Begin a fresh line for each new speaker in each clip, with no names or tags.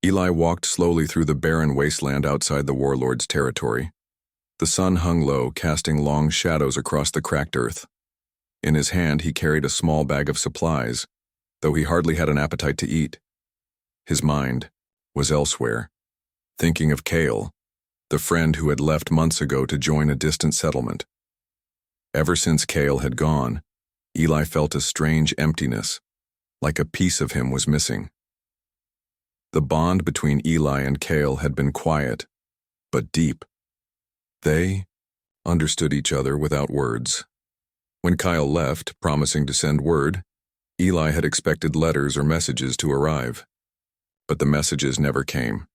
Eli walked slowly through the barren wasteland outside the Warlord's territory. The sun hung low, casting long shadows across the cracked earth. In his hand he carried a small bag of supplies, though he hardly had an appetite to eat. His mind was elsewhere, thinking of Kale, the friend who had left months ago to join a distant settlement. Ever since Kale had gone, Eli felt a strange emptiness, like a piece of him was missing. The bond between Eli and Kale had been quiet, but deep. They understood each other without words. When Kyle left, promising to send word, Eli had expected letters or messages to arrive. But the messages never came.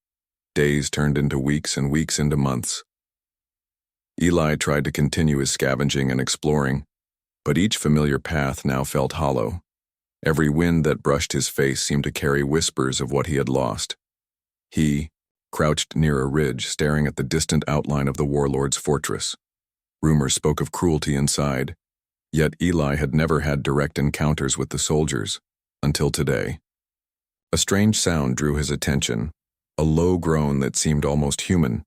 Days turned into weeks and weeks into months. Eli tried to continue his scavenging and exploring, but each familiar path now felt hollow. Every wind that brushed his face seemed to carry whispers of what he had lost. He crouched near a ridge, staring at the distant outline of the Warlord's fortress. Rumors spoke of cruelty inside, yet Eli had never had direct encounters with the soldiers, until today. A strange sound drew his attention, a low groan that seemed almost human.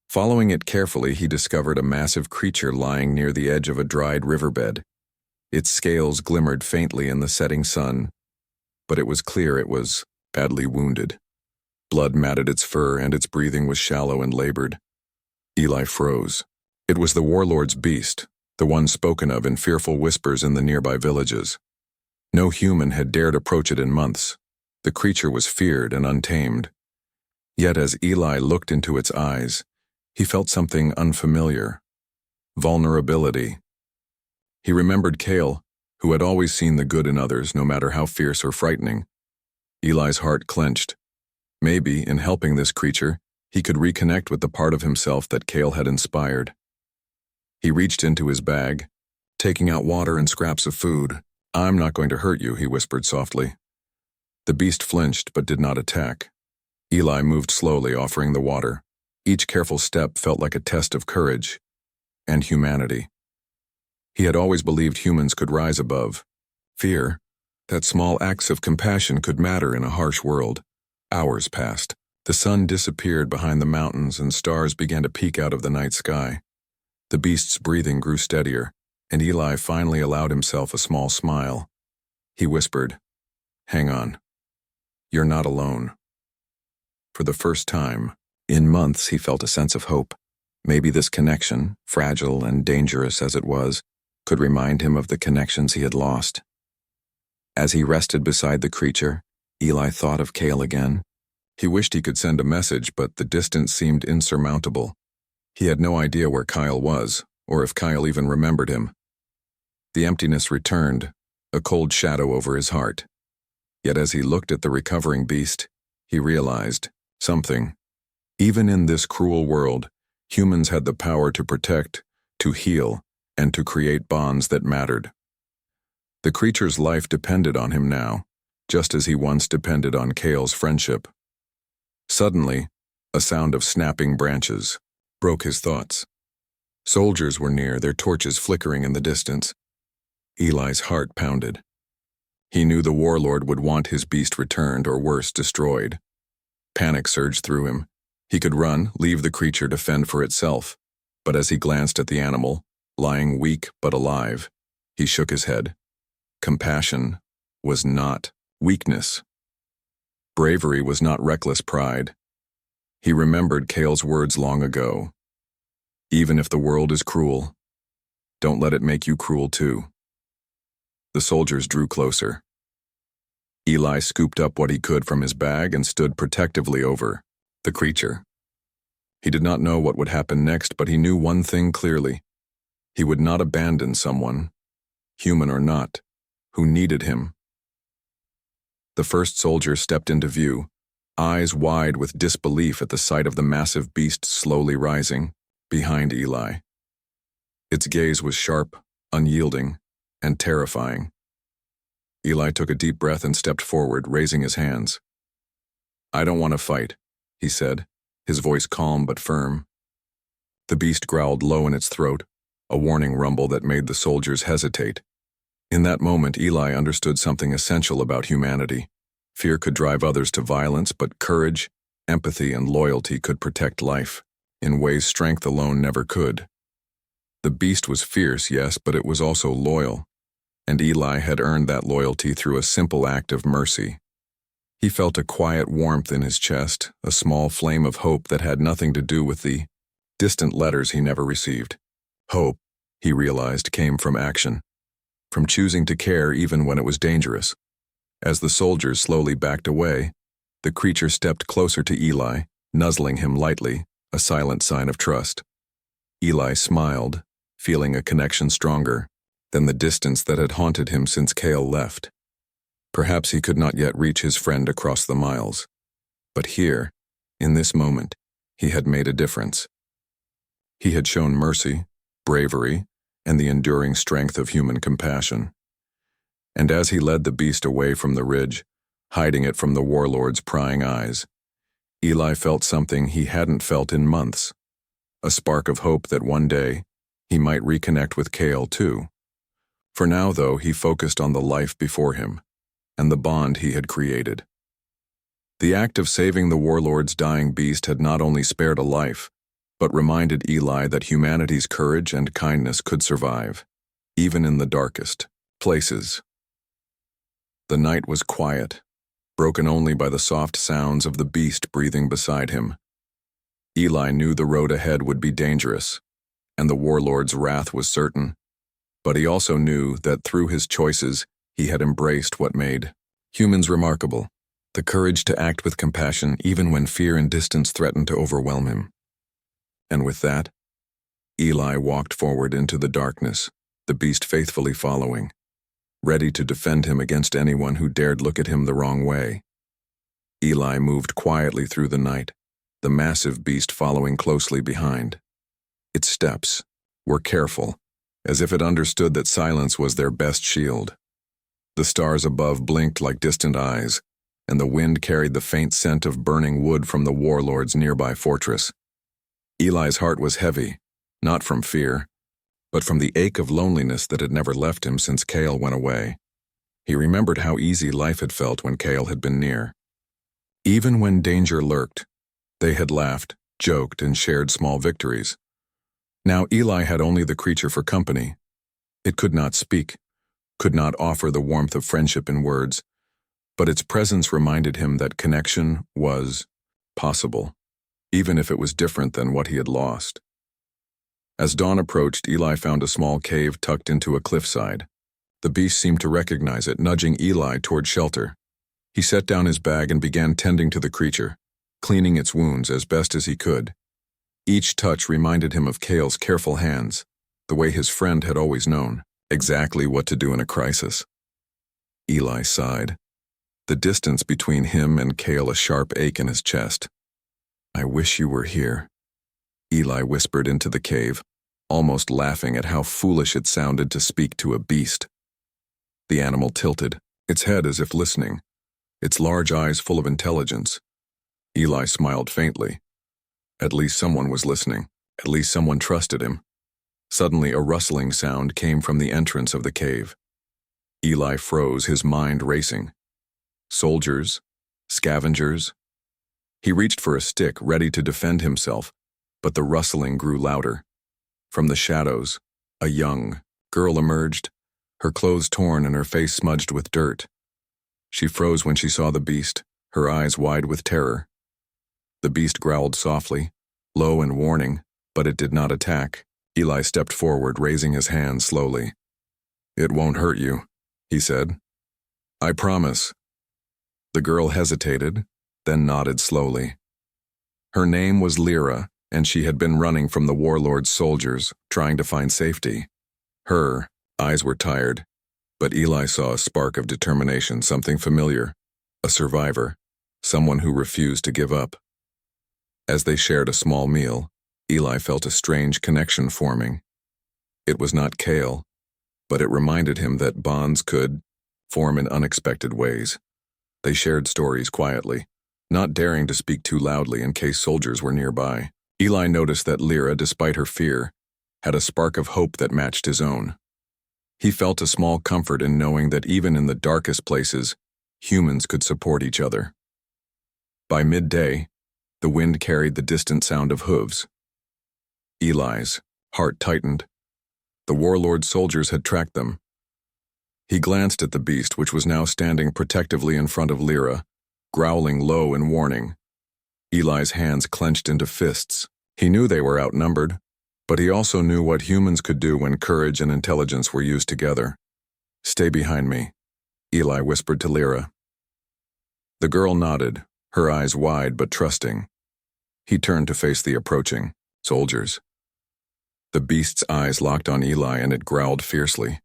Following it carefully, he discovered a massive creature lying near the edge of a dried riverbed. Its scales glimmered faintly in the setting sun, but it was clear it was badly wounded. Blood matted its fur, and its breathing was shallow and labored. Eli froze. It was the Warlord's beast, the one spoken of in fearful whispers in the nearby villages. No human had dared approach it in months. The creature was feared and untamed. Yet as Eli looked into its eyes, he felt something unfamiliar. Vulnerability. He remembered Kale, who had always seen the good in others, no matter how fierce or frightening. Eli's heart clenched. Maybe, in helping this creature, he could reconnect with the part of himself that Kale had inspired. He reached into his bag, taking out water and scraps of food. "I'm not going to hurt you," he whispered softly. The beast flinched but did not attack. Eli moved slowly, offering the water. Each careful step felt like a test of courage and humanity. He had always believed humans could rise above fear, that small acts of compassion could matter in a harsh world. Hours passed. The sun disappeared behind the mountains and stars began to peek out of the night sky. The beast's breathing grew steadier, and Eli finally allowed himself a small smile. He whispered, "Hang on. You're not alone." For the first time in months, he felt a sense of hope. Maybe this connection, fragile and dangerous as it was, could remind him of the connections he had lost. As he rested beside the creature, Eli thought of Kale again. He wished he could send a message, but the distance seemed insurmountable. He had no idea where Kyle was, or if Kyle even remembered him. The emptiness returned, a cold shadow over his heart. Yet as he looked at the recovering beast, he realized something. Even in this cruel world, humans had the power to protect, to heal, and to create bonds that mattered. The creature's life depended on him now, just as he once depended on Kale's friendship. Suddenly, a sound of snapping branches broke his thoughts. Soldiers were near, their torches flickering in the distance. Eli's heart pounded. He knew the Warlord would want his beast returned or worse, destroyed. Panic surged through him. He could run, leave the creature to fend for itself, but as he glanced at the animal, lying weak but alive, he shook his head. Compassion was not weakness. Bravery was not reckless pride. He remembered Kale's words long ago. Even if the world is cruel, don't let it make you cruel too. The soldiers drew closer. Eli scooped up what he could from his bag and stood protectively over the creature. He did not know what would happen next, but he knew one thing clearly. He would not abandon someone, human or not, who needed him. The first soldier stepped into view, eyes wide with disbelief at the sight of the massive beast slowly rising behind Eli. Its gaze was sharp, unyielding, and terrifying. Eli took a deep breath and stepped forward, raising his hands. "I don't want to fight," he said, his voice calm but firm. The beast growled low in its throat, a warning rumble that made the soldiers hesitate. In that moment, Eli understood something essential about humanity. Fear could drive others to violence, but courage, empathy, and loyalty could protect life, in ways strength alone never could. The beast was fierce, yes, but it was also loyal, and Eli had earned that loyalty through a simple act of mercy. He felt a quiet warmth in his chest, a small flame of hope that had nothing to do with the distant letters he never received. Hope, he realized, came from action, from choosing to care even when it was dangerous. As the soldiers slowly backed away, the creature stepped closer to Eli, nuzzling him lightly, a silent sign of trust. Eli smiled, feeling a connection stronger than the distance that had haunted him since Cale left. Perhaps he could not yet reach his friend across the miles. But here, in this moment, he had made a difference. He had shown mercy, bravery, and the enduring strength of human compassion. And as he led the beast away from the ridge, hiding it from the warlord's prying eyes, Eli felt something he hadn't felt in months, a spark of hope that one day he might reconnect with Cale too. For now, though, he focused on the life before him and the bond he had created. The act of saving the warlord's dying beast had not only spared a life, but reminded Eli that humanity's courage and kindness could survive, even in the darkest places. The night was quiet, broken only by the soft sounds of the beast breathing beside him. Eli knew the road ahead would be dangerous, and the warlord's wrath was certain, but he also knew that through his choices he had embraced what made humans remarkable, the courage to act with compassion even when fear and distance threatened to overwhelm him. And with that, Eli walked forward into the darkness, the beast faithfully following, ready to defend him against anyone who dared look at him the wrong way. Eli moved quietly through the night, the massive beast following closely behind. Its steps were careful, as if it understood that silence was their best shield. The stars above blinked like distant eyes, and the wind carried the faint scent of burning wood from the warlord's nearby fortress. Eli's heart was heavy, not from fear, but from the ache of loneliness that had never left him since Cale went away. He remembered how easy life had felt when Cale had been near. Even when danger lurked, they had laughed, joked, and shared small victories. Now Eli had only the creature for company. It could not speak, could not offer the warmth of friendship in words, but its presence reminded him that connection was possible, even if it was different than what he had lost. As dawn approached, Eli found a small cave tucked into a cliffside. The beast seemed to recognize it, nudging Eli toward shelter. He set down his bag and began tending to the creature, cleaning its wounds as best as he could. Each touch reminded him of Cale's careful hands, the way his friend had always known exactly what to do in a crisis. Eli sighed, the distance between him and Cale a sharp ache in his chest. "I wish you were here," Eli whispered into the cave, almost laughing at how foolish it sounded to speak to a beast. The animal tilted, its head as if listening, its large eyes full of intelligence. Eli smiled faintly. At least someone was listening. At least someone trusted him. Suddenly, a rustling sound came from the entrance of the cave. Eli froze, his mind racing. Soldiers, scavengers. He reached for a stick, ready to defend himself, but the rustling grew louder. From the shadows, a young girl emerged, her clothes torn and her face smudged with dirt. She froze when she saw the beast, her eyes wide with terror. The beast growled softly, low and warning, but it did not attack. Eli stepped forward, raising his hand slowly. "It won't hurt you," he said. "I promise." The girl hesitated, then nodded slowly. Her name was Lyra, and she had been running from the warlord's soldiers, trying to find safety. Her eyes were tired, but Eli saw a spark of determination, something familiar, a survivor, someone who refused to give up. As they shared a small meal, Eli felt a strange connection forming. It was not Cale, but it reminded him that bonds could form in unexpected ways. They shared stories quietly, not daring to speak too loudly in case soldiers were nearby. Eli noticed that Lyra, despite her fear, had a spark of hope that matched his own. He felt a small comfort in knowing that even in the darkest places, humans could support each other. By midday, the wind carried the distant sound of hooves. Eli's heart tightened. The Warlord soldiers had tracked them. He glanced at the beast, which was now standing protectively in front of Lyra, growling low in warning. Eli's hands clenched into fists. He knew they were outnumbered, but he also knew what humans could do when courage and intelligence were used together. "Stay behind me," Eli whispered to Lyra. The girl nodded, her eyes wide but trusting. He turned to face the approaching soldiers. The beast's eyes locked on Eli, and it growled fiercely.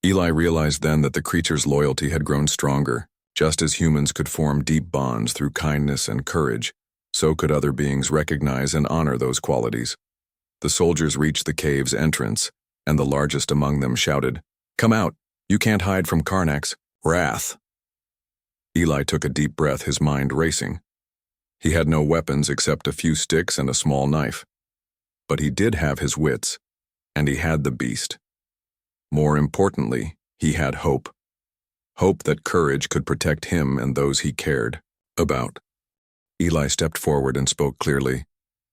Eli realized then that the creature's loyalty had grown stronger. Just as humans could form deep bonds through kindness and courage, so could other beings recognize and honor those qualities. The soldiers reached the cave's entrance, and the largest among them shouted, "Come out! You can't hide from Karnak's wrath." Eli took a deep breath, his mind racing. He had no weapons except a few sticks and a small knife. But he did have his wits, and he had the beast. More importantly, he had hope. Hope that courage could protect him and those he cared about. Eli stepped forward and spoke clearly.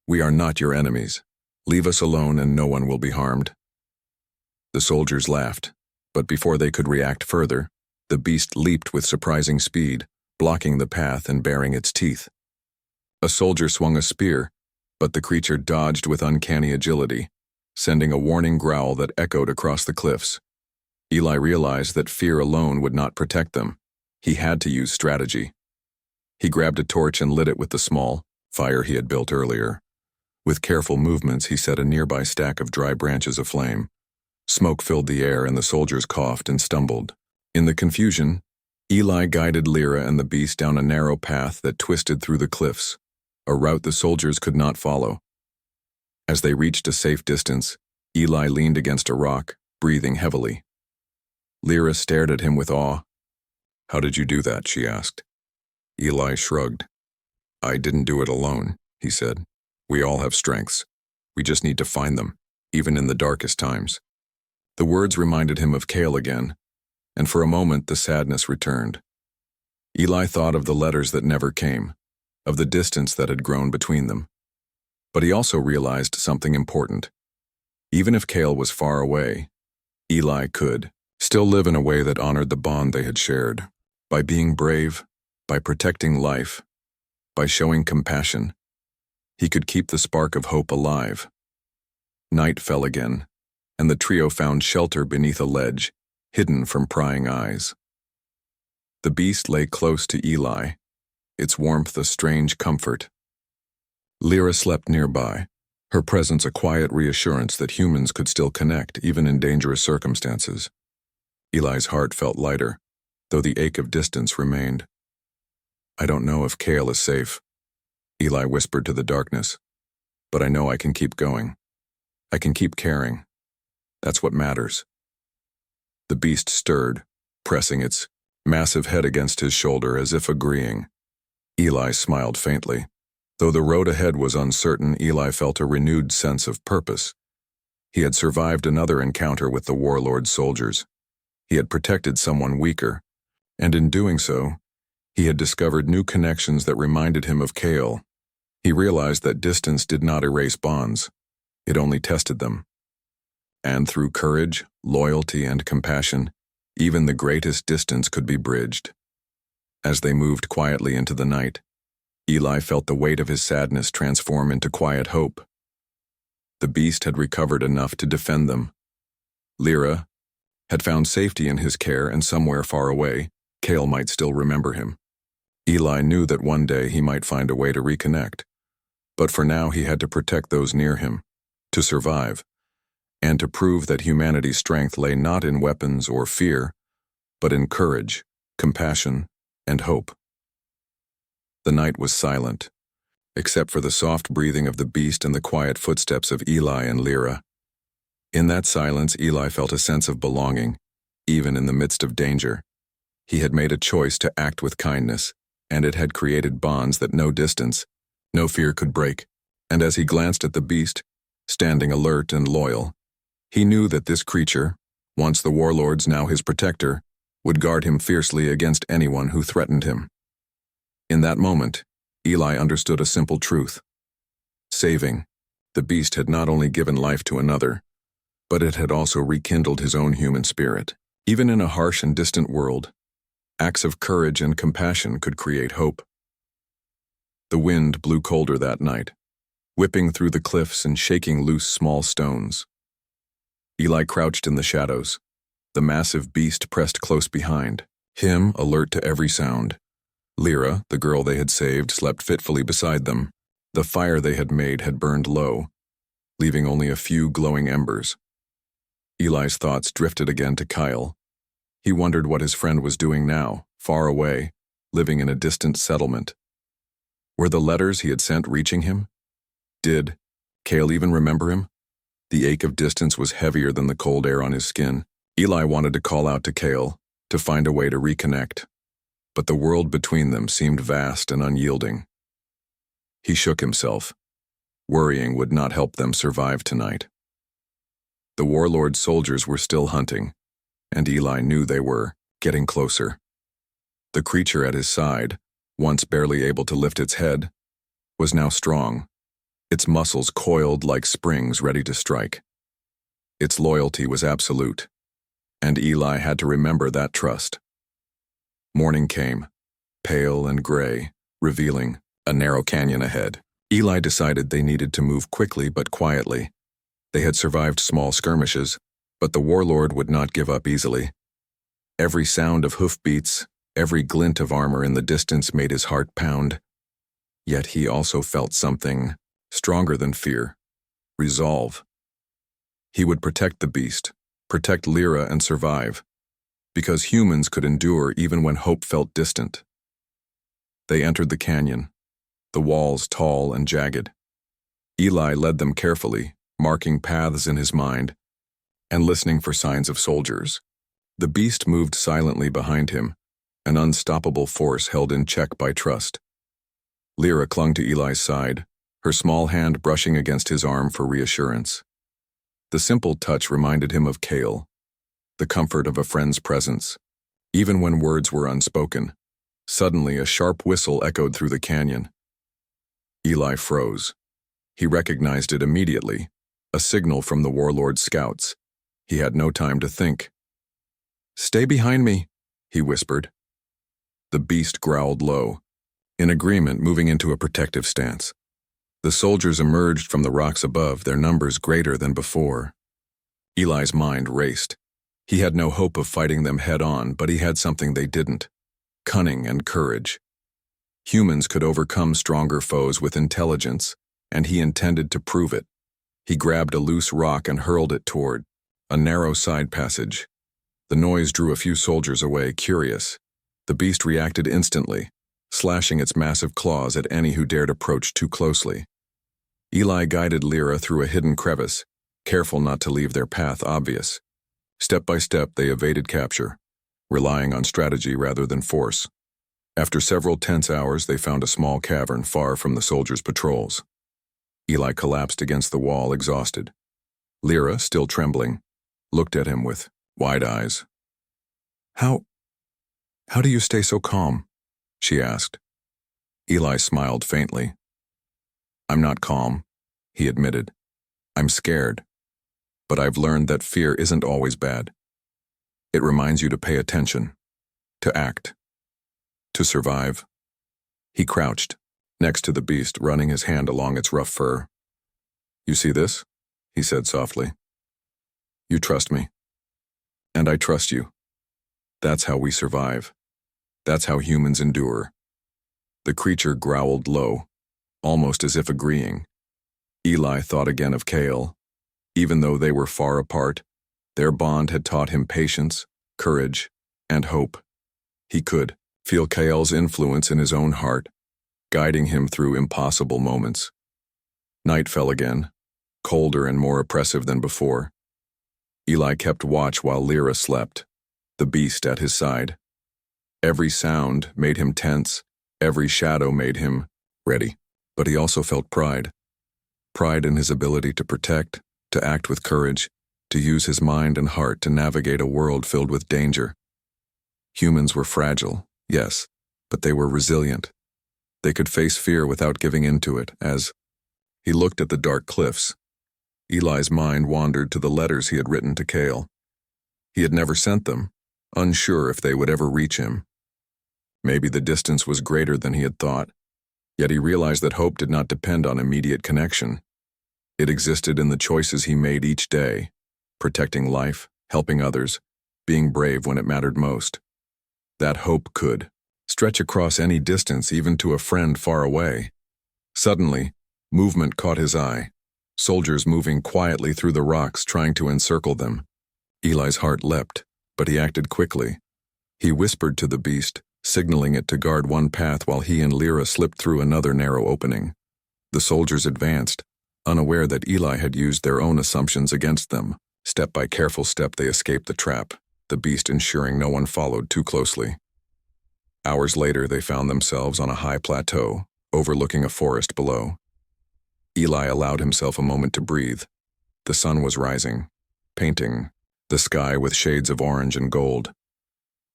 "We are not your enemies. Leave us alone and no one will be harmed." The soldiers laughed, but before they could react further, the beast leaped with surprising speed, blocking the path and baring its teeth. A soldier swung a spear, but the creature dodged with uncanny agility, sending a warning growl that echoed across the cliffs. Eli realized that fear alone would not protect them. He had to use strategy. He grabbed a torch and lit it with the small fire he had built earlier. With careful movements, he set a nearby stack of dry branches aflame. Smoke filled the air, and the soldiers coughed and stumbled. In the confusion, Eli guided Lyra and the beast down a narrow path that twisted through the cliffs, a route the soldiers could not follow. As they reached a safe distance, Eli leaned against a rock, breathing heavily. Lyra stared at him with awe. "How did you do that?" she asked. Eli shrugged. "I didn't do it alone," he said. "We all have strengths. We just need to find them, even in the darkest times." The words reminded him of Kale again, and for a moment the sadness returned. Eli thought of the letters that never came, of the distance that had grown between them. But he also realized something important. Even if Kale was far away, Eli could still live in a way that honored the bond they had shared. By being brave, by protecting life, by showing compassion, he could keep the spark of hope alive. Night fell again, and the trio found shelter beneath a ledge, hidden from prying eyes. The beast lay close to Eli, its warmth a strange comfort. Lyra slept nearby, her presence a quiet reassurance that humans could still connect even in dangerous circumstances. Eli's heart felt lighter, though the ache of distance remained. "I don't know if Kale is safe," Eli whispered to the darkness, "but I know I can keep going. I can keep caring. That's what matters." The beast stirred, pressing its massive head against his shoulder as if agreeing. Eli smiled faintly. Though the road ahead was uncertain, Eli felt a renewed sense of purpose. He had survived another encounter with the Warlord soldiers. He had protected someone weaker, and in doing so, he had discovered new connections that reminded him of Kale. He realized that distance did not erase bonds. It only tested them. And through courage, loyalty, and compassion, even the greatest distance could be bridged. As they moved quietly into the night, Eli felt the weight of his sadness transform into quiet hope. The beast had recovered enough to defend them. Lyra had found safety in his care, and somewhere far away, Kale might still remember him. Eli knew that one day he might find a way to reconnect. But for now he had to protect those near him, to survive, and to prove that humanity's strength lay not in weapons or fear, but in courage, compassion, and hope. The night was silent, except for the soft breathing of the beast and the quiet footsteps of Eli and Lyra. In that silence, Eli felt a sense of belonging, even in the midst of danger. He had made a choice to act with kindness, and it had created bonds that no distance, no fear could break. And as he glanced at the beast, standing alert and loyal, he knew that this creature, once the Warlord's, now his protector, would guard him fiercely against anyone who threatened him. In that moment, Eli understood a simple truth. Saving the beast had not only given life to another, but it had also rekindled his own human spirit. Even in a harsh and distant world, acts of courage and compassion could create hope. The wind blew colder that night, whipping through the cliffs and shaking loose small stones. Eli crouched in the shadows, the massive beast pressed close behind, him alert to every sound. Lyra, the girl they had saved, slept fitfully beside them. The fire they had made had burned low, leaving only a few glowing embers. Eli's thoughts drifted again to Kyle. He wondered what his friend was doing now, far away, living in a distant settlement. Were the letters he had sent reaching him? Did Kyle even remember him? The ache of distance was heavier than the cold air on his skin. Eli wanted to call out to Kale, to find a way to reconnect, but the world between them seemed vast and unyielding. He shook himself. Worrying would not help them survive tonight. The Warlord soldiers were still hunting, and Eli knew they were getting closer. The creature at his side, once barely able to lift its head, was now strong, its muscles coiled like springs ready to strike. Its loyalty was absolute, and Eli had to remember that trust. Morning came, pale and gray, revealing a narrow canyon ahead. Eli decided they needed to move quickly but quietly. They had survived small skirmishes, but the Warlord would not give up easily. Every sound of hoofbeats, every glint of armor in the distance made his heart pound. Yet he also felt something stronger than fear: resolve. He would protect the beast, protect Lyra, and survive, because humans could endure even when hope felt distant. They entered the canyon, the walls tall and jagged. Eli led them carefully, marking paths in his mind and listening for signs of soldiers. The beast moved silently behind him, an unstoppable force held in check by trust. Lyra clung to Eli's side, her small hand brushing against his arm for reassurance. The simple touch reminded him of Kale, the comfort of a friend's presence, even when words were unspoken. Suddenly, a sharp whistle echoed through the canyon. Eli froze. He recognized it immediately, a signal from the Warlord's scouts. He had no time to think. "Stay behind me," he whispered. The beast growled low, in agreement, moving into a protective stance. The soldiers emerged from the rocks above, their numbers greater than before. Eli's mind raced. He had no hope of fighting them head-on, but he had something they didn't: cunning and courage. Humans could overcome stronger foes with intelligence, and he intended to prove it. He grabbed a loose rock and hurled it toward a narrow side passage. The noise drew a few soldiers away, curious. The beast reacted instantly, slashing its massive claws at any who dared approach too closely. Eli guided Lyra through a hidden crevice, careful not to leave their path obvious. Step by step, they evaded capture, relying on strategy rather than force. After several tense hours, they found a small cavern far from the soldiers' patrols. Eli collapsed against the wall, exhausted. Lyra, still trembling, looked at him with wide eyes. How do you stay so calm?" she asked. Eli smiled faintly. "I'm not calm," he admitted. "I'm scared. But I've learned that fear isn't always bad. It reminds you to pay attention, to act, to survive." He crouched, next to the beast, running his hand along its rough fur. "You see this?" he said softly. "You trust me. And I trust you. That's how we survive. That's how humans endure." The creature growled low, almost as if agreeing. Eli thought again of Kale. Even though they were far apart, their bond had taught him patience, courage, and hope. He could feel Kale's influence in his own heart, guiding him through impossible moments. Night fell again, colder and more oppressive than before. Eli kept watch while Lyra slept, the beast at his side. Every sound made him tense, every shadow made him ready. But he also felt pride. Pride in his ability to protect, to act with courage, to use his mind and heart to navigate a world filled with danger. Humans were fragile, yes, but they were resilient. They could face fear without giving in to it. As he looked at the dark cliffs, Eli's mind wandered to the letters he had written to Cale. He had never sent them, unsure if they would ever reach him. Maybe the distance was greater than he had thought, yet he realized that hope did not depend on immediate connection. It existed in the choices he made each day, protecting life, helping others, being brave when it mattered most. That hope could stretch across any distance, even to a friend far away. Suddenly, movement caught his eye. Soldiers moving quietly through the rocks, trying to encircle them. Eli's heart leapt, but he acted quickly. He whispered to the beast, signaling it to guard one path while he and Lyra slipped through another narrow opening. The soldiers advanced, unaware that Eli had used their own assumptions against them. Step by careful step they escaped the trap, the beast ensuring no one followed too closely. Hours later they found themselves on a high plateau, overlooking a forest below. Eli allowed himself a moment to breathe. The sun was rising, painting the sky with shades of orange and gold.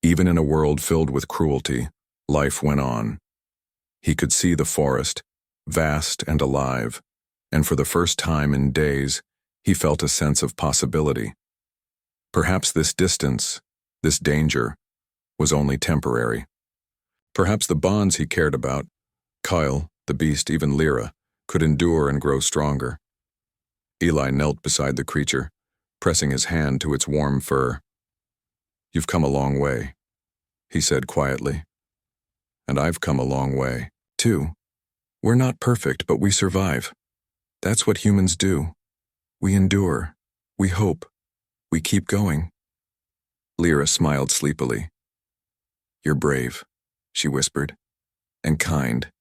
Even in a world filled with cruelty, life went on. He could see the forest, vast and alive, and for the first time in days, he felt a sense of possibility. Perhaps this distance, this danger, was only temporary. Perhaps the bonds he cared about, Kyle, the beast, even Lyra, could endure and grow stronger. Eli knelt beside the creature, pressing his hand to its warm fur. "You've come a long way," he said quietly. "And I've come a long way, too. We're not perfect, but we survive. That's what humans do. We endure. We hope. We keep going." Lyra smiled sleepily. "You're brave," she whispered, "and kind."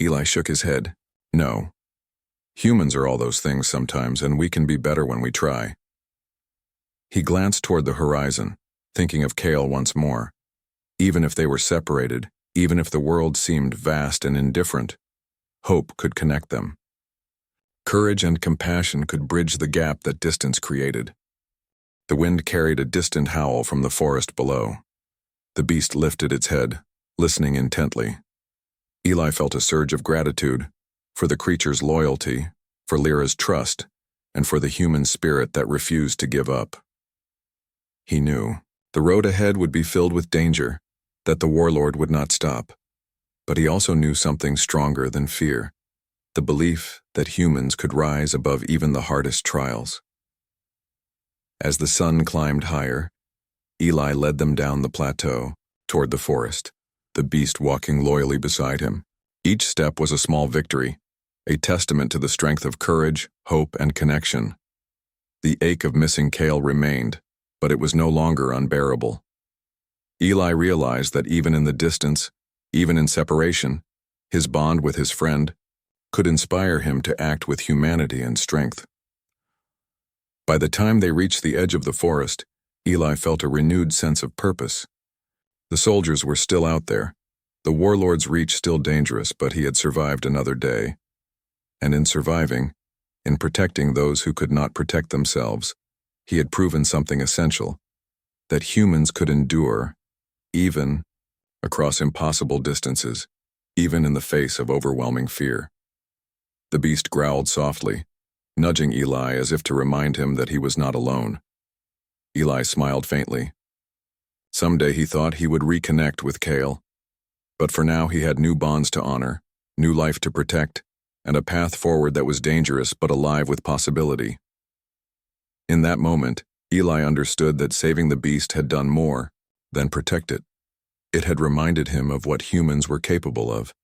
Eli shook his head. "No. Humans are all those things sometimes, and we can be better when we try." He glanced toward the horizon, thinking of Cale once more. Even if they were separated, even if the world seemed vast and indifferent, hope could connect them. Courage and compassion could bridge the gap that distance created. The wind carried a distant howl from the forest below. The beast lifted its head, listening intently. Eli felt a surge of gratitude for the creature's loyalty, for Lyra's trust, and for the human spirit that refused to give up. He knew the road ahead would be filled with danger, that the Warlord would not stop. But he also knew something stronger than fear, the belief that humans could rise above even the hardest trials. As the sun climbed higher, Eli led them down the plateau, toward the forest, the beast walking loyally beside him. Each step was a small victory, a testament to the strength of courage, hope, and connection. The ache of missing Cale remained, but it was no longer unbearable. Eli realized that even in the distance, even in separation, his bond with his friend could inspire him to act with humanity and strength. By the time they reached the edge of the forest, Eli felt a renewed sense of purpose. The soldiers were still out there, the Warlord's reach still dangerous, but he had survived another day. And in surviving, in protecting those who could not protect themselves, he had proven something essential, that humans could endure, even across impossible distances, even in the face of overwhelming fear. The beast growled softly, nudging Eli as if to remind him that he was not alone. Eli smiled faintly. Someday he thought he would reconnect with Cale, but for now he had new bonds to honor, new life to protect, and a path forward that was dangerous but alive with possibility. In that moment, Eli understood that saving the beast had done more than protect it. It had reminded him of what humans were capable of,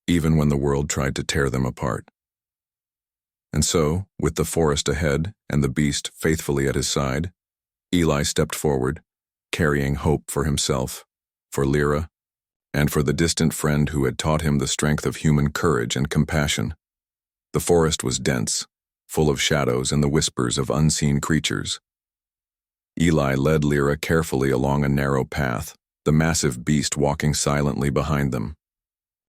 even when the world tried to tear them apart. And so, with the forest ahead and the beast faithfully at his side, Eli stepped forward, carrying hope for himself, for Lyra, and for the distant friend who had taught him the strength of human courage and compassion. The forest was dense, full of shadows and the whispers of unseen creatures. Eli led Lyra carefully along a narrow path, the massive beast walking silently behind them.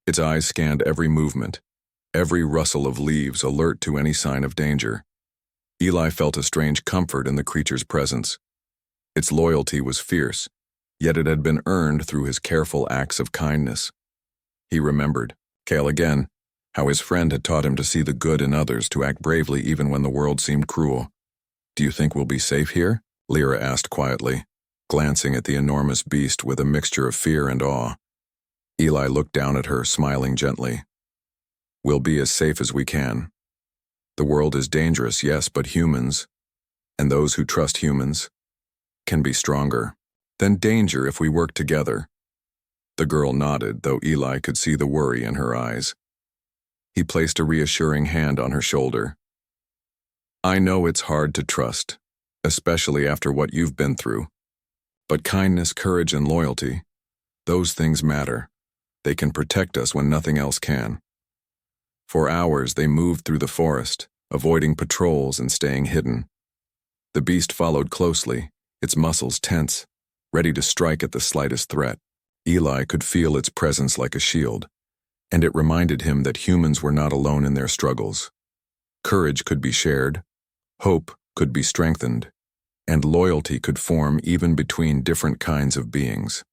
Its eyes scanned every movement, every rustle of leaves alert to any sign of danger. Eli felt a strange comfort in the creature's presence. Its loyalty was fierce, yet it had been earned through his careful acts of kindness. He remembered, Cale again, how his friend had taught him to see the good in others, to act bravely even when the world seemed cruel. "Do you think we'll be safe here?" Lyra asked quietly, glancing at the enormous beast with a mixture of fear and awe. Eli looked down at her, smiling gently. "We'll be as safe as we can. The world is dangerous, yes, but humans, and those who trust humans, can be stronger than danger if we work together." The girl nodded, though Eli could see the worry in her eyes. He placed a reassuring hand on her shoulder. "I know it's hard to trust, especially after what you've been through. But kindness, courage, and loyalty, those things matter. They can protect us when nothing else can." For hours they moved through the forest, avoiding patrols and staying hidden. The beast followed closely, its muscles tense, ready to strike at the slightest threat. Eli could feel its presence like a shield, and it reminded him that humans were not alone in their struggles. Courage could be shared, hope could be strengthened, and loyalty could form even between different kinds of beings.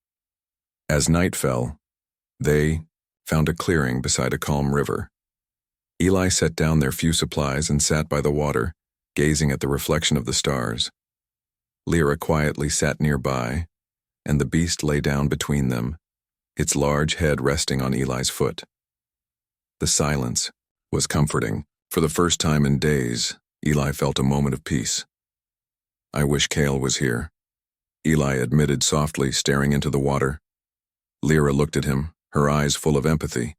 As night fell, they found a clearing beside a calm river. Eli set down their few supplies and sat by the water, gazing at the reflection of the stars. Lyra quietly sat nearby, and the beast lay down between them, its large head resting on Eli's foot. The silence was comforting. For the first time in days, Eli felt a moment of peace. "I wish Cale was here," Eli admitted softly, staring into the water. Lyra looked at him, her eyes full of empathy.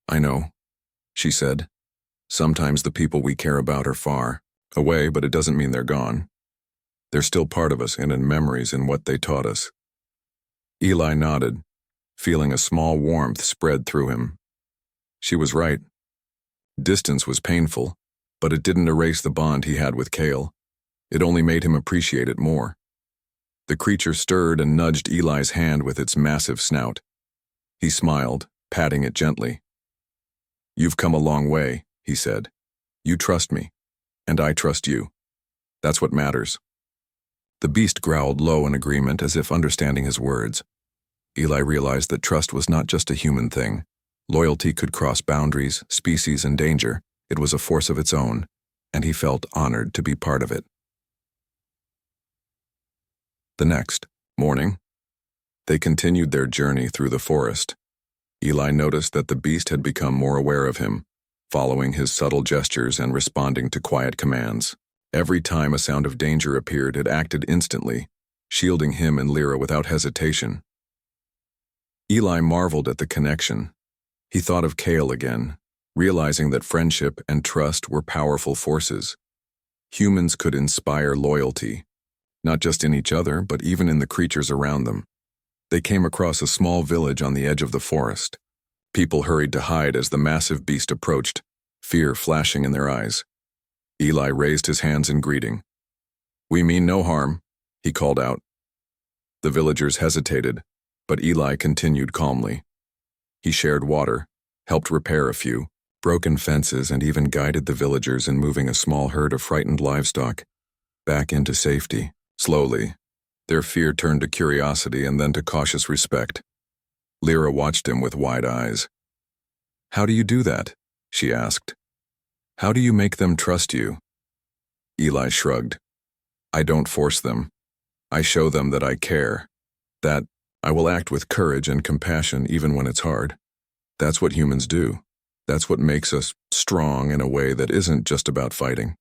"I know," she said. "Sometimes the people we care about are far away, but it doesn't mean they're gone. They're still part of us and in memories and what they taught us." Eli nodded, feeling a small warmth spread through him. She was right. Distance was painful, but it didn't erase the bond he had with Cale. It only made him appreciate it more. The creature stirred and nudged Eli's hand with its massive snout. He smiled, patting it gently. "You've come a long way," he said. "You trust me, and I trust you. That's what matters." The beast growled low in agreement, as if understanding his words. Eli realized that trust was not just a human thing. Loyalty could cross boundaries, species, and danger. It was a force of its own, and he felt honored to be part of it. The next morning, they continued their journey through the forest. Eli noticed that the beast had become more aware of him, following his subtle gestures and responding to quiet commands. Every time a sound of danger appeared, it acted instantly, shielding him and Lyra without hesitation. Eli marveled at the connection. He thought of Cale again, realizing that friendship and trust were powerful forces. Humans could inspire loyalty, not just in each other, but even in the creatures around them. They came across a small village on the edge of the forest. People hurried to hide as the massive beast approached, fear flashing in their eyes. Eli raised his hands in greeting. "We mean no harm," he called out. The villagers hesitated, but Eli continued calmly. He shared water, helped repair a few broken fences, and even guided the villagers in moving a small herd of frightened livestock back into safety. Slowly, their fear turned to curiosity and then to cautious respect. Lyra watched him with wide eyes. "How do you do that?" she asked. "How do you make them trust you?" Eli shrugged. "I don't force them. I show them that I care, that I will act with courage and compassion even when it's hard. That's what humans do. That's what makes us strong in a way that isn't just about fighting."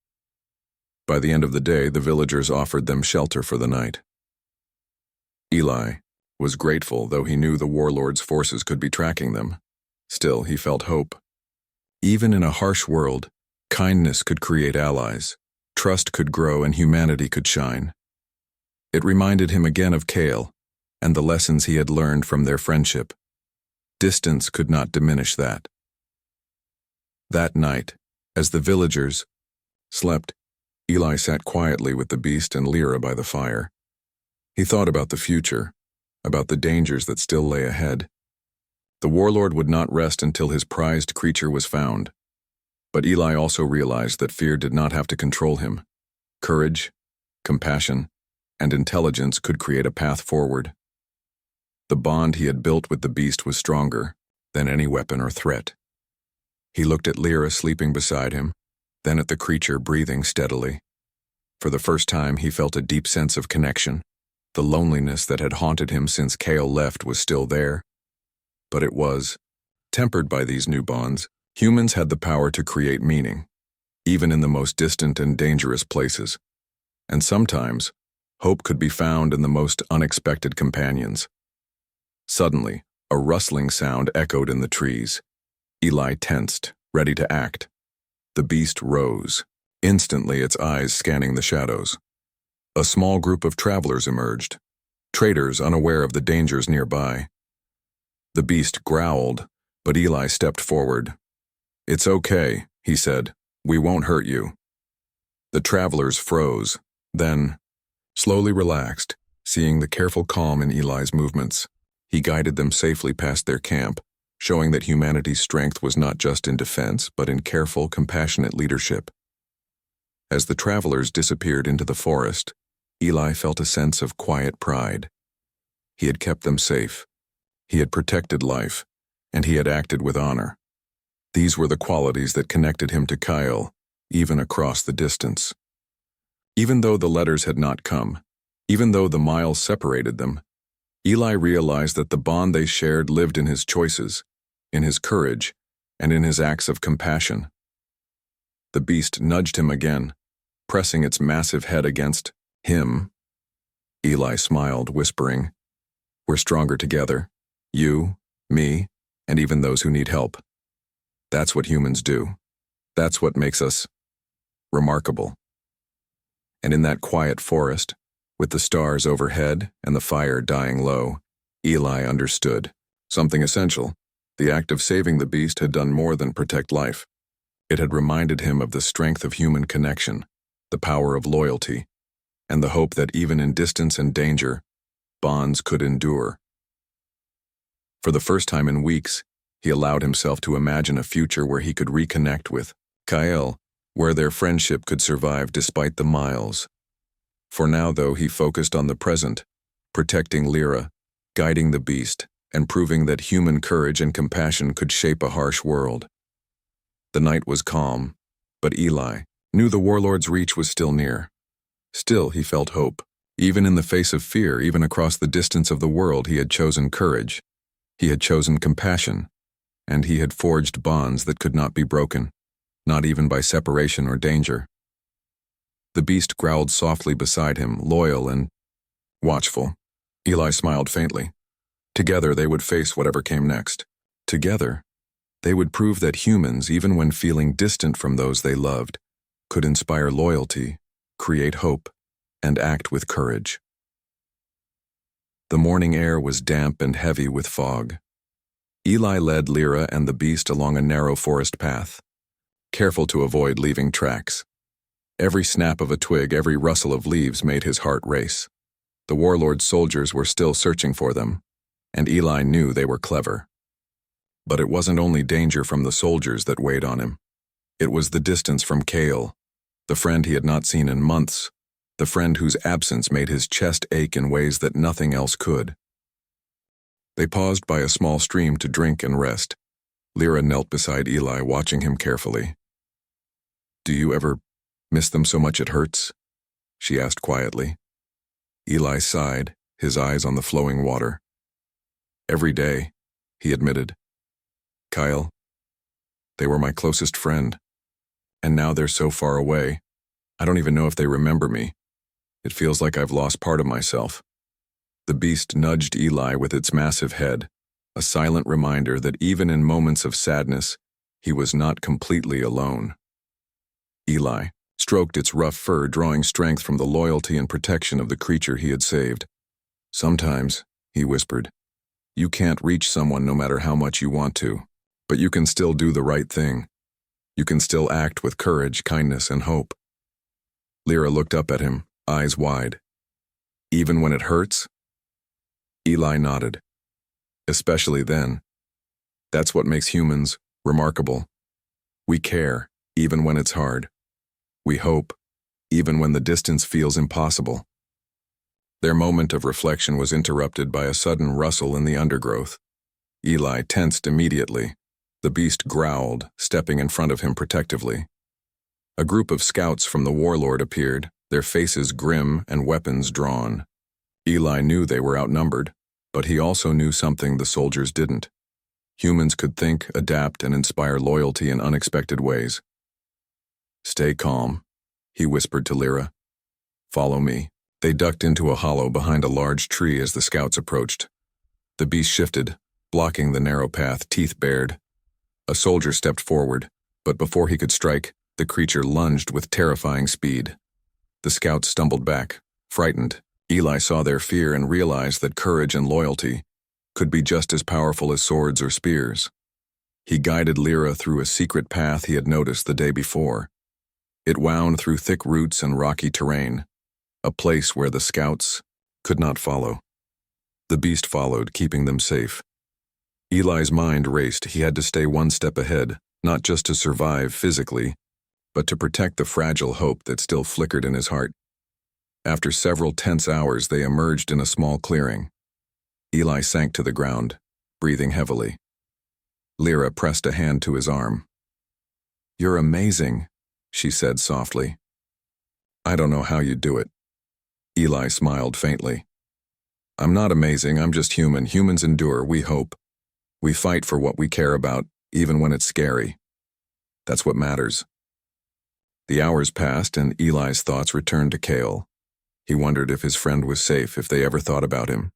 By the end of the day, the villagers offered them shelter for the night. Eli was grateful, though he knew the Warlord's forces could be tracking them. Still, he felt hope. Even in a harsh world, kindness could create allies, trust could grow, and humanity could shine. It reminded him again of Cale and the lessons he had learned from their friendship. Distance could not diminish that. That night, as the villagers slept, Eli sat quietly with the beast and Lyra by the fire. He thought about the future, about the dangers that still lay ahead. The Warlord would not rest until his prized creature was found. But Eli also realized that fear did not have to control him. Courage, compassion, and intelligence could create a path forward. The bond he had built with the beast was stronger than any weapon or threat. He looked at Lyra sleeping beside him, then at the creature breathing steadily. For the first time, he felt a deep sense of connection. The loneliness that had haunted him since Kale left was still there, but it was tempered by these new bonds. Humans had the power to create meaning, even in the most distant and dangerous places. And sometimes, hope could be found in the most unexpected companions. Suddenly, a rustling sound echoed in the trees. Eli tensed, ready to act. The beast rose, instantly its eyes scanning the shadows. A small group of travelers emerged, traders unaware of the dangers nearby. The beast growled, but Eli stepped forward. "It's okay," he said. "We won't hurt you." The travelers froze, then slowly relaxed, seeing the careful calm in Eli's movements. He guided them safely past their camp, showing that humanity's strength was not just in defense, but in careful, compassionate leadership. As the travelers disappeared into the forest, Eli felt a sense of quiet pride. He had kept them safe. He had protected life, and he had acted with honor. These were the qualities that connected him to Kyle, even across the distance. Even though the letters had not come, even though the miles separated them, Eli realized that the bond they shared lived in his choices, in his courage, and in his acts of compassion. The beast nudged him again, pressing its massive head against him. Eli smiled, whispering, "We're stronger together. You, me, and even those who need help. That's what humans do. That's what makes us remarkable." And in that quiet forest, with the stars overhead and the fire dying low, Eli understood something essential. The act of saving the beast had done more than protect life. It had reminded him of the strength of human connection, the power of loyalty, and the hope that even in distance and danger, bonds could endure. For the first time in weeks, he allowed himself to imagine a future where he could reconnect with Kyle, where their friendship could survive despite the miles. For now, though, he focused on the present, protecting Lyra, guiding the beast, and proving that human courage and compassion could shape a harsh world. The night was calm, but Eli knew the Warlord's reach was still near. Still, he felt hope. Even in the face of fear, even across the distance of the world, he had chosen courage. He had chosen compassion, and he had forged bonds that could not be broken, not even by separation or danger. The beast growled softly beside him, loyal and watchful. Eli smiled faintly. Together they would face whatever came next. Together, they would prove that humans, even when feeling distant from those they loved, could inspire loyalty, create hope, and act with courage. The morning air was damp and heavy with fog. Eli led Lyra and the beast along a narrow forest path, careful to avoid leaving tracks. Every snap of a twig, every rustle of leaves made his heart race. The Warlord's soldiers were still searching for them, and Eli knew they were clever. But it wasn't only danger from the soldiers that weighed on him. It was the distance from Kale, the friend he had not seen in months, the friend whose absence made his chest ache in ways that nothing else could. They paused by a small stream to drink and rest. Lyra knelt beside Eli, watching him carefully. "Do you ever miss them so much it hurts?" she asked quietly. Eli sighed, his eyes on the flowing water. "Every day," he admitted. "Kyle, they were my closest friend, and now they're so far away. I don't even know if they remember me. It feels like I've lost part of myself." The beast nudged Eli with its massive head, a silent reminder that even in moments of sadness, he was not completely alone. Eli stroked its rough fur, drawing strength from the loyalty and protection of the creature he had saved. "Sometimes," he whispered, "you can't reach someone no matter how much you want to, but you can still do the right thing. You can still act with courage, kindness, and hope." Lyra looked up at him, eyes wide. "Even when it hurts?" Eli nodded. "Especially then. That's what makes humans remarkable. We care, even when it's hard. We hope, even when the distance feels impossible." Their moment of reflection was interrupted by a sudden rustle in the undergrowth. Eli tensed immediately. The beast growled, stepping in front of him protectively. A group of scouts from the Warlord appeared, their faces grim and weapons drawn. Eli knew they were outnumbered, but he also knew something the soldiers didn't. Humans could think, adapt, and inspire loyalty in unexpected ways. "Stay calm," he whispered to Lyra. "Follow me." They ducked into a hollow behind a large tree as the scouts approached. The beast shifted, blocking the narrow path, teeth bared. A soldier stepped forward, but before he could strike, the creature lunged with terrifying speed. The scouts stumbled back, frightened. Eli saw their fear and realized that courage and loyalty could be just as powerful as swords or spears. He guided Lyra through a secret path he had noticed the day before. It wound through thick roots and rocky terrain, a place where the scouts could not follow. The beast followed, keeping them safe. Eli's mind raced. He had to stay one step ahead, not just to survive physically, but to protect the fragile hope that still flickered in his heart. After several tense hours, they emerged in a small clearing. Eli sank to the ground, breathing heavily. Lyra pressed a hand to his arm. "You're amazing," she said softly. "I don't know how you do it." Eli smiled faintly. "I'm not amazing, I'm just human. Humans endure, we hope. We fight for what we care about, even when it's scary. That's what matters." The hours passed and Eli's thoughts returned to Kale. He wondered if his friend was safe, if they ever thought about him.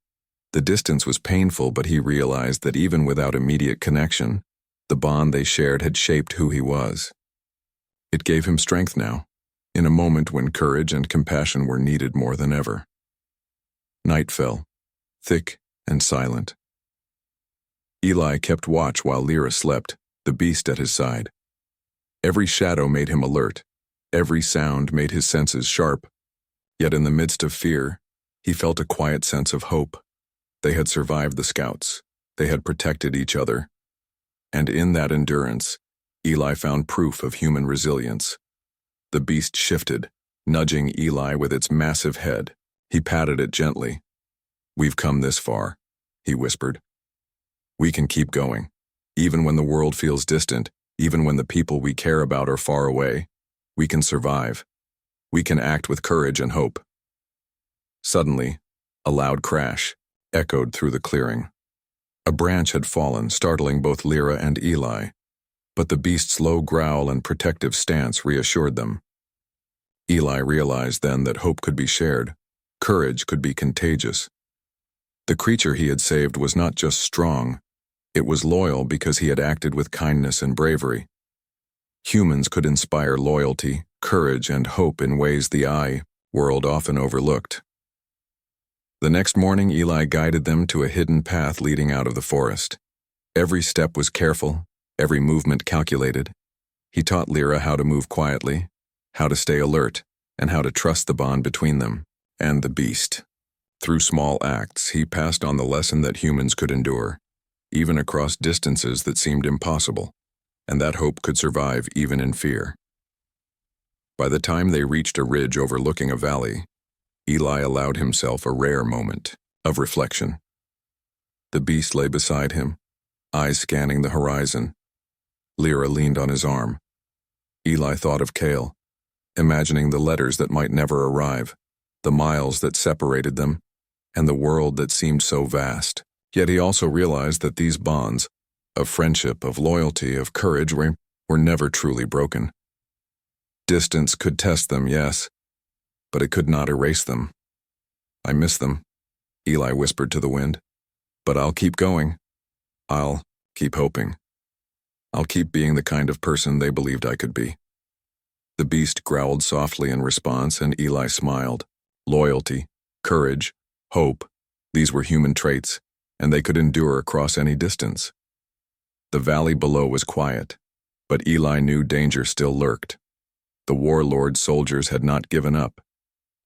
The distance was painful, but he realized that even without immediate connection, the bond they shared had shaped who he was. It gave him strength now, in a moment when courage and compassion were needed more than ever. Night fell, thick and silent. Eli kept watch while Lyra slept, the beast at his side. Every shadow made him alert. Every sound made his senses sharp. Yet in the midst of fear, he felt a quiet sense of hope. They had survived the scouts. They had protected each other. And in that endurance, Eli found proof of human resilience. The beast shifted, nudging Eli with its massive head. He patted it gently. "We've come this far," he whispered. "We can keep going. Even when the world feels distant, even when the people we care about are far away, we can survive. We can act with courage and hope." Suddenly, a loud crash echoed through the clearing. A branch had fallen, startling both Lyra and Eli, but the beast's low growl and protective stance reassured them. Eli realized then that hope could be shared, courage could be contagious. The creature he had saved was not just strong, it was loyal because he had acted with kindness and bravery. Humans could inspire loyalty, courage, and hope in ways the world often overlooked. The next morning, Eli guided them to a hidden path leading out of the forest. Every step was careful, every movement calculated. He taught Lyra how to move quietly, how to stay alert, and how to trust the bond between them and the beast. Through small acts, he passed on the lesson that humans could endure, even across distances that seemed impossible, and that hope could survive even in fear. By the time they reached a ridge overlooking a valley, Eli allowed himself a rare moment of reflection. The beast lay beside him, eyes scanning the horizon. Lyra leaned on his arm. Eli thought of Kale, imagining the letters that might never arrive, the miles that separated them, and the world that seemed so vast. Yet he also realized that these bonds, of friendship, of loyalty, of courage, were never truly broken. Distance could test them, yes, but it could not erase them. "I miss them," Eli whispered to the wind. "But I'll keep going. I'll keep hoping. I'll keep being the kind of person they believed I could be." The beast growled softly in response, and Eli smiled. Loyalty, courage, hope, these were human traits, and they could endure across any distance. The valley below was quiet, but Eli knew danger still lurked. The Warlord soldiers had not given up.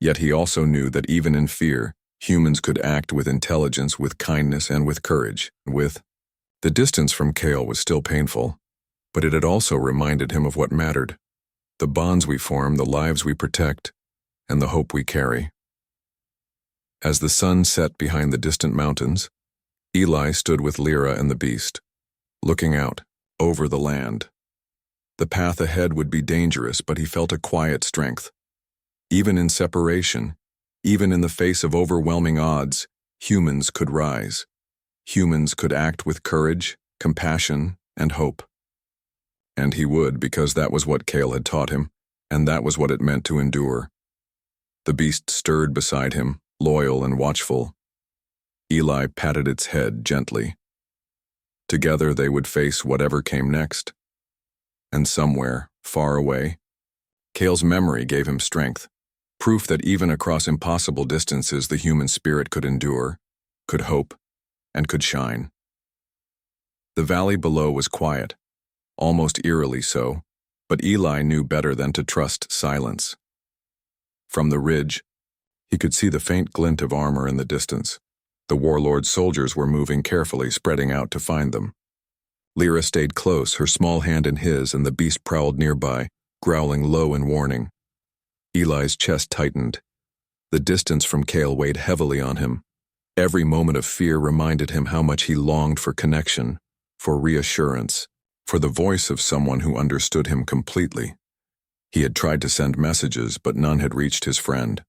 Yet he also knew that even in fear, humans could act with intelligence, with kindness, and with courage. The distance from Kale was still painful, but it had also reminded him of what mattered: the bonds we form, the lives we protect, and the hope we carry. As the sun set behind the distant mountains, Eli stood with Lyra and the beast, looking out, over the land. The path ahead would be dangerous, but he felt a quiet strength. Even in separation, even in the face of overwhelming odds, humans could rise. Humans could act with courage, compassion, and hope. And he would, because that was what Kale had taught him, and that was what it meant to endure. The beast stirred beside him, loyal and watchful. Eli patted its head gently. Together they would face whatever came next. And somewhere, far away, Kale's memory gave him strength, proof that even across impossible distances the human spirit could endure, could hope, and could shine. The valley below was quiet, almost eerily so, but Eli knew better than to trust silence. From the ridge, he could see the faint glint of armor in the distance. The Warlord's soldiers were moving carefully, spreading out to find them. Lyra stayed close, her small hand in his, and the beast prowled nearby, growling low in warning. Eli's chest tightened. The distance from Kale weighed heavily on him. Every moment of fear reminded him how much he longed for connection, for reassurance, for the voice of someone who understood him completely. He had tried to send messages, but none had reached his friend.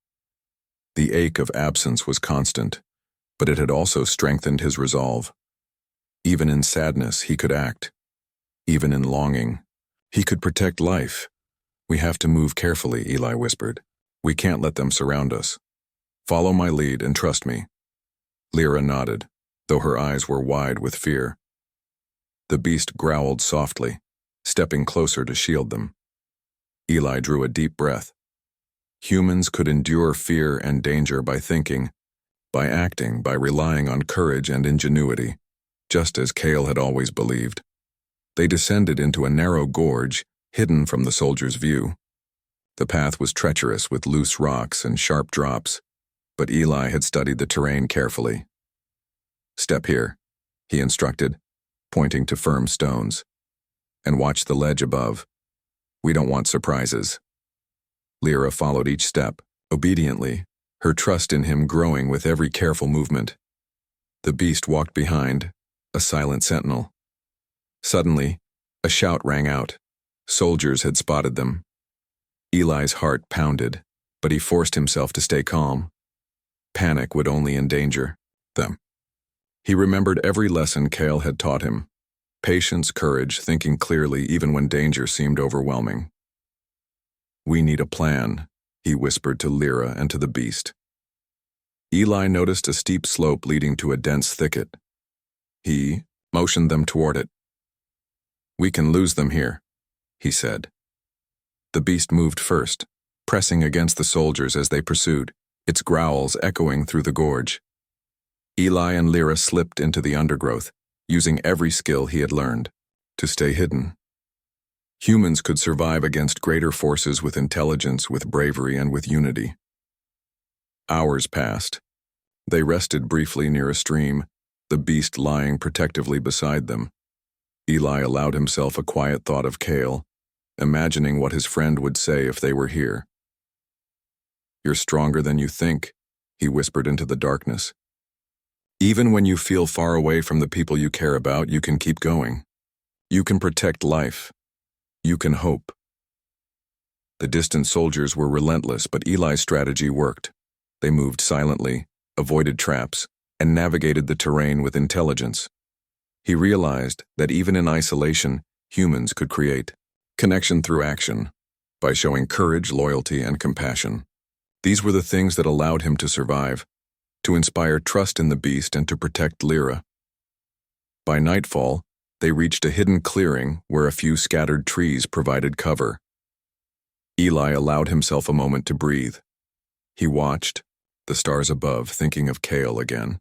The ache of absence was constant, but it had also strengthened his resolve. Even in sadness, he could act. Even in longing, he could protect life. "We have to move carefully," Eli whispered. "We can't let them surround us. Follow my lead and trust me." Lyra nodded, though her eyes were wide with fear. The beast growled softly, stepping closer to shield them. Eli drew a deep breath. Humans could endure fear and danger by thinking, by acting, by relying on courage and ingenuity, just as Kale had always believed. They descended into a narrow gorge, hidden from the soldiers' view. The path was treacherous with loose rocks and sharp drops, but Eli had studied the terrain carefully. "Step here," he instructed, pointing to firm stones. "And watch the ledge above. We don't want surprises." Lyra followed each step, obediently, her trust in him growing with every careful movement. The beast walked behind, a silent sentinel. Suddenly, a shout rang out. Soldiers had spotted them. Eli's heart pounded, but he forced himself to stay calm. Panic would only endanger them. He remembered every lesson Kale had taught him. Patience, courage, thinking clearly even when danger seemed overwhelming. "We need a plan," he whispered to Lyra and to the beast. Eli noticed a steep slope leading to a dense thicket. He motioned them toward it. "We can lose them here," he said. The beast moved first, pressing against the soldiers as they pursued, its growls echoing through the gorge. Eli and Lyra slipped into the undergrowth, using every skill he had learned to stay hidden. Humans could survive against greater forces with intelligence, with bravery, and with unity. Hours passed. They rested briefly near a stream, the beast lying protectively beside them. Eli allowed himself a quiet thought of Kale, imagining what his friend would say if they were here. "You're stronger than you think," he whispered into the darkness. "Even when you feel far away from the people you care about, you can keep going. You can protect life. You can hope." The distant soldiers were relentless, but Eli's strategy worked. They moved silently, avoided traps, and navigated the terrain with intelligence. He realized that even in isolation, humans could create connection through action, by showing courage, loyalty, and compassion. These were the things that allowed him to survive, to inspire trust in the beast and to protect Lyra. By nightfall, they reached a hidden clearing where a few scattered trees provided cover. Eli allowed himself a moment to breathe. He watched, the stars above, thinking of Kale again.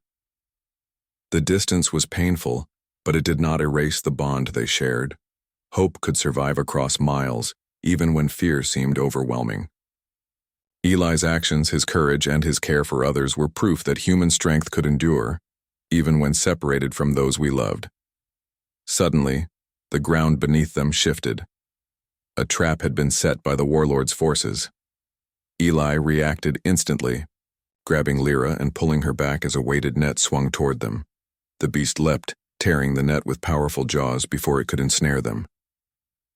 The distance was painful, but it did not erase the bond they shared. Hope could survive across miles, even when fear seemed overwhelming. Eli's actions, his courage, and his care for others were proof that human strength could endure, even when separated from those we loved. Suddenly, the ground beneath them shifted. A trap had been set by the Warlord's forces. Eli reacted instantly. grabbing Lyra and pulling her back as a weighted net swung toward them. The beast leapt, tearing the net with powerful jaws before it could ensnare them.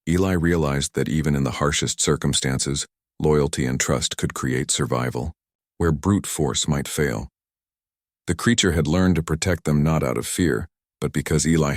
Eli realized that even in the harshest circumstances, loyalty and trust could create survival, where brute force might fail. The creature had learned to protect them not out of fear, but because Eli